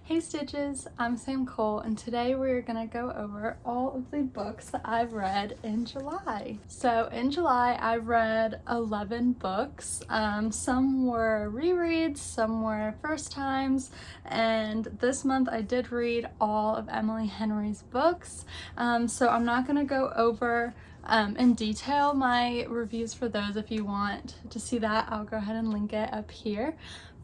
Hey Stitches, I'm Sam Cole, and today we're gonna go over all of the books that I've read in July. So in July, I read 11 books. Some were rereads, some were first times, and this month I did read all of Emily Henry's books. So I'm not gonna go over in detail my reviews for those. If you want to see that, I'll go ahead and link it up here.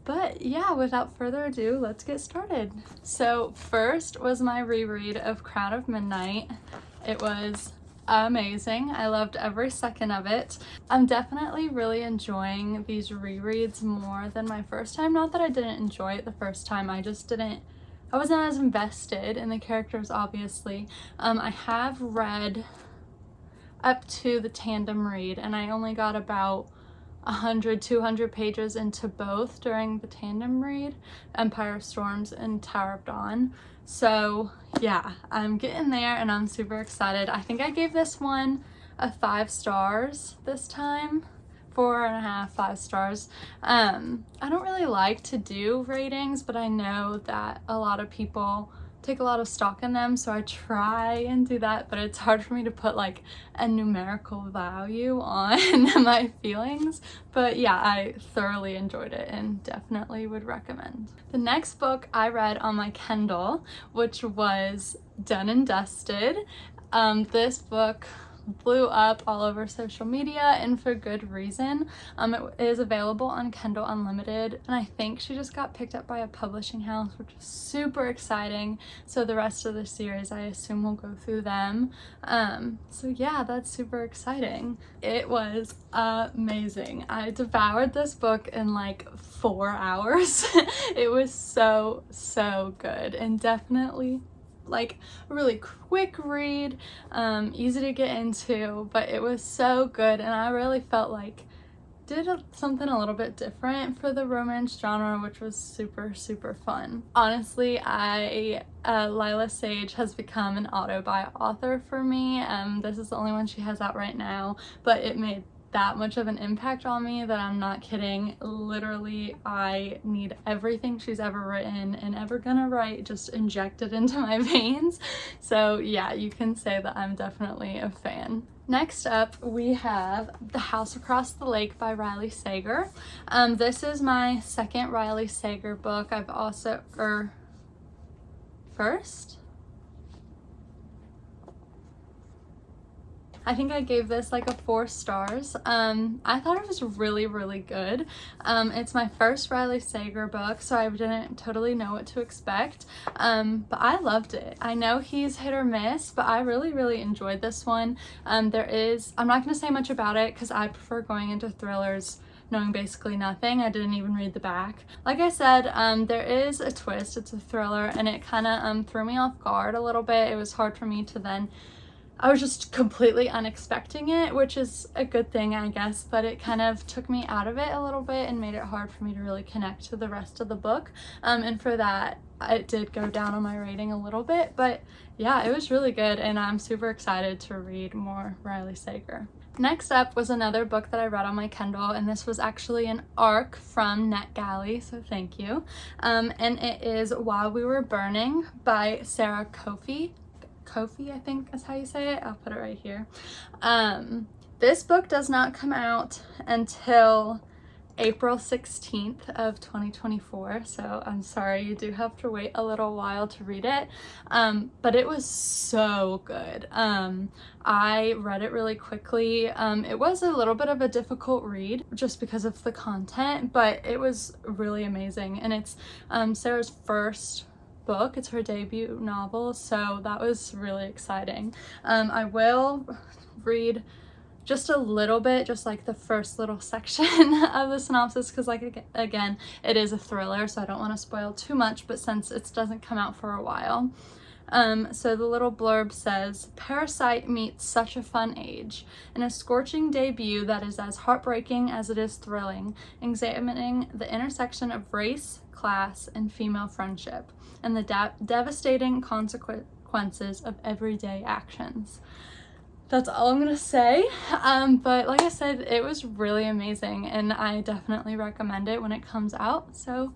But yeah, without further ado, let's get started. So first was my reread of Crown of Midnight. It was amazing. I loved every second of it. I'm definitely really enjoying these rereads more than my first time. Not that I didn't enjoy it the first time, I wasn't as invested in the characters, obviously. I have read up to the tandem read, and I only got about 100-200 pages into both during the tandem read, Empire of Storms and Tower of Dawn. So yeah, I'm getting there and I'm super excited. I think I gave this one a 5 stars this time. 4.5, 5 stars. I don't really like to do ratings, but I know that a lot of people take a lot of stock in them, so I try and do that, but it's hard for me to put like a numerical value on my feelings. But yeah, I thoroughly enjoyed it and definitely would recommend. The next book I read on my Kindle, which was Done and Dusted. This book blew up all over social media, and for good reason. It is available on Kindle Unlimited, and I think she just got picked up by a publishing house, which is super exciting. So the rest of the series, I assume, will go through them. So yeah, that's super exciting. It was amazing. I devoured this book in like 4 hours. It was so good, and definitely like a really quick read, easy to get into, but it was so good, and I really felt like did something a little bit different for the romance genre, which was super fun. Honestly, Lyla Sage has become an auto-buy author for me. This is the only one she has out right now, but it made that much of an impact on me that I'm not kidding. Literally, I need everything she's ever written and ever gonna write just injected into my veins. So yeah, you can say that I'm definitely a fan. Next up, we have The House Across the Lake by Riley Sager. This is my second Riley Sager book. I've also, first? I think I gave this like a 4 stars. I thought it was really good. It's my first Riley Sager book, so I didn't totally know what to expect, but I loved it. I know he's hit or miss, but I really enjoyed this one. I'm not gonna say much about it because I prefer going into thrillers knowing basically nothing. I didn't even read the back. Like I said, there is a twist. It's a thriller, and it kind of threw me off guard a little bit. It was hard for me to then, I was just completely unexpecting it, which is a good thing, I guess, but it kind of took me out of it a little bit and made it hard for me to really connect to the rest of the book. And for that, it did go down on my rating a little bit, but yeah, it was really good, and I'm super excited to read more Riley Sager. Next up was another book that I read on my Kindle, and this was actually an ARC from NetGalley, so thank you. And it is While We Were Burning by Sara Koffi, I think is how you say it. I'll put it right here. This book does not come out until April 16th of 2024, so I'm sorry, you do have to wait a little while to read it, but it was so good. I read it really quickly. It was a little bit of a difficult read just because of the content, but it was really amazing, and it's Sara's first book. It's her debut novel, so that was really exciting. I will read just a little bit, just like the first little section of the synopsis, because like again, it is a thriller, so I don't want to spoil too much, but since it doesn't come out for a while. So the little blurb says, Parasite meets Such a Fun Age, in a scorching debut that is as heartbreaking as it is thrilling, examining the intersection of race, class, and female friendship, and the devastating consequences of everyday actions. That's all I'm gonna say, but like I said, it was really amazing, and I definitely recommend it when it comes out, so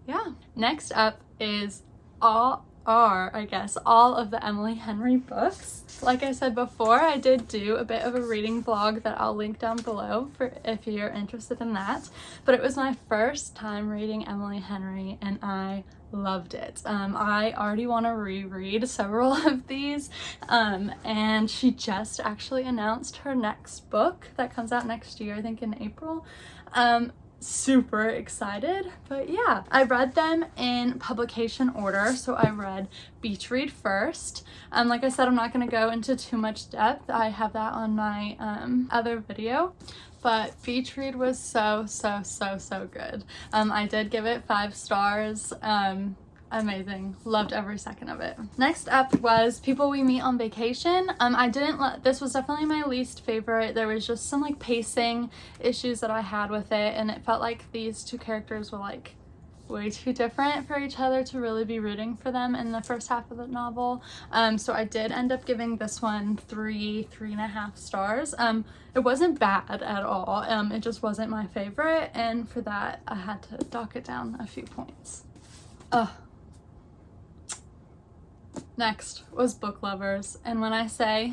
yeah. Next up is all of the Emily Henry books. Like I said before, I did do a bit of a reading vlog that I'll link down below for if you're interested in that. But it was my first time reading Emily Henry and I loved it. I already want to reread several of these, and she just actually announced her next book that comes out next year, I think in April. Super excited. But yeah, I read them in publication order. So I read Beach Read first. Like I said, I'm not going to go into too much depth. I have that on my other video. But Beach Read was so good. I did give it 5 stars. Amazing. Loved every second of it. Next up was People We Meet on Vacation. This was definitely my least favorite. There was just some like pacing issues that I had with it, and it felt like these two characters were like way too different for each other to really be rooting for them in the first half of the novel. So I did end up giving this one 3.5 stars. It wasn't bad at all. It just wasn't my favorite, and for that I had to dock it down a few points. Next was Book Lovers, and when I say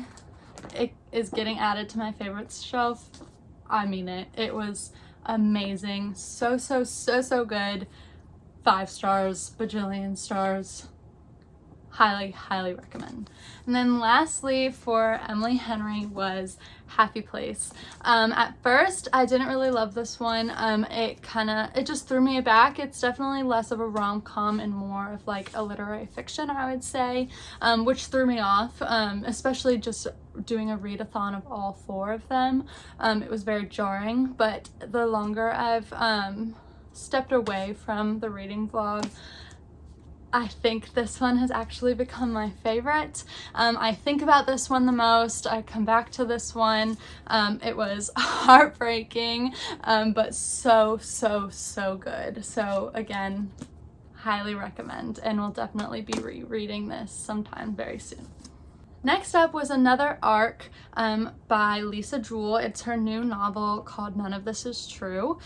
it is getting added to my favorites shelf, I mean it. It was amazing. So good. 5 stars, bajillion stars. Highly recommend. And then lastly for Emily Henry was Happy Place. At first I didn't really love this one. It just threw me aback. It's definitely less of a rom-com and more of like a literary fiction, I would say, which threw me off, especially just doing a readathon of all 4 of them. It was very jarring, but the longer I've stepped away from the reading vlog, I think this one has actually become my favorite. I think about this one the most. I come back to this one. It was heartbreaking, but so good. So again, highly recommend, and we'll definitely be rereading this sometime very soon. Next up was another arc by Lisa Jewell. It's her new novel called None of This Is True.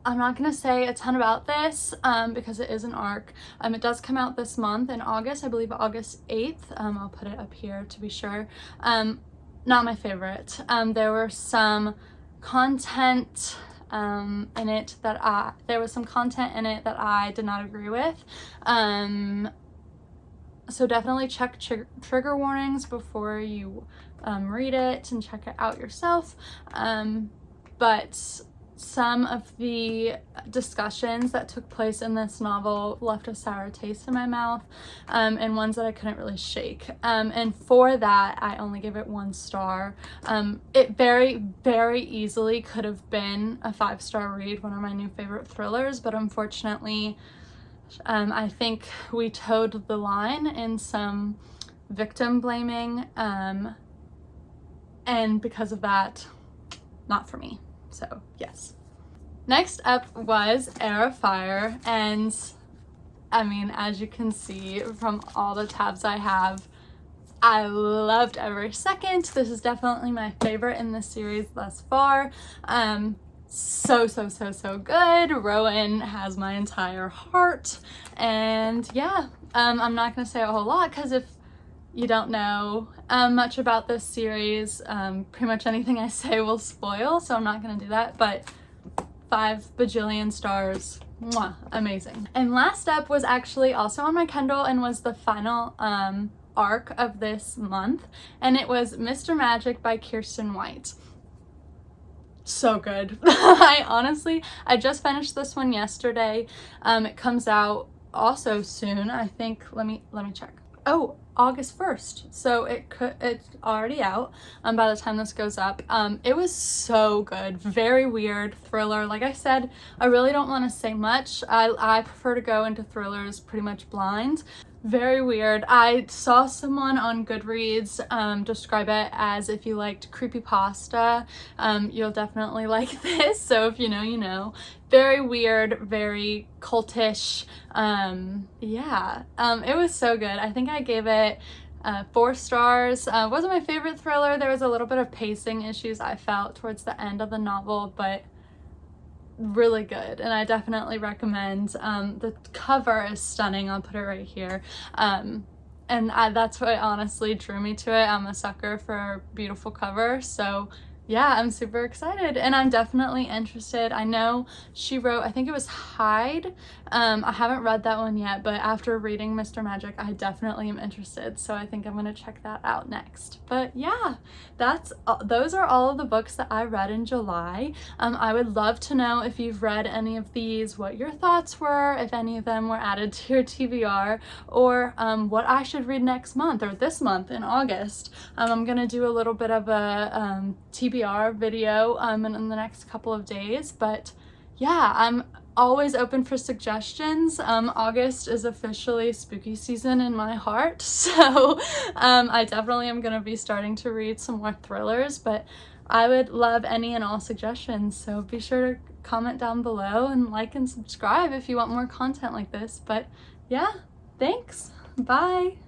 I'm not going to say a ton about this because it is an arc. It does come out this month in August, I believe August 8th. I'll put it up here to be sure. Not my favorite. There were some content in it that I did not agree with. So definitely check trigger warnings before you read it and check it out yourself. But some of the discussions that took place in this novel left a sour taste in my mouth, and ones that I couldn't really shake. And for that, I only give it 1 star. It very easily could have been a 5-star read, one of my new favorite thrillers, but unfortunately, I think we towed the line in some victim blaming, and because of that, not for me. So yes. Next up was Heir, and I mean, as you can see from all the tabs I have, I loved every second. This is definitely my favorite in this series thus far. So good. Rowan has my entire heart, and yeah, I'm not gonna say a whole lot because if you don't know much about this series, pretty much anything I say will spoil, so I'm not gonna do that, but 5 bajillion stars. Mwah, amazing. And last up was actually also on my Kindle and was the final arc of this month, and it was Mr. Magic by Kiersten White. So good. I just finished this one yesterday. It comes out also soon, I think. Let me check. Oh, August 1st. So it's already out by the time this goes up. It was so good. Very weird thriller. Like I said, I really don't want to say much. I prefer to go into thrillers pretty much blind. Very weird. I saw someone on Goodreads describe it as, if you liked creepypasta, you'll definitely like this. So if you know, you know. Very weird, very cultish. Yeah, it was so good. I think I gave it 4 stars. Wasn't my favorite thriller. There was a little bit of pacing issues I felt towards the end of the novel, but really good, and I definitely recommend. The cover is stunning. I'll put it right here. And that's what honestly drew me to it. I'm a sucker for beautiful cover, so yeah, I'm super excited, and I'm definitely interested. I know she wrote, I think it was Hide. I haven't read that one yet, but after reading Mr. Magic, I definitely am interested, so I think I'm gonna check that out next. But yeah, those are all of the books that I read in July. I would love to know if you've read any of these, what your thoughts were, if any of them were added to your TBR, or what I should read next month or this month in August. I'm gonna do a little bit of a TBR video in the next couple of days, but yeah, I'm always open for suggestions. August is officially spooky season in my heart, so I definitely am gonna be starting to read some more thrillers, but I would love any and all suggestions, so be sure to comment down below and like and subscribe if you want more content like this. But yeah, thanks, bye.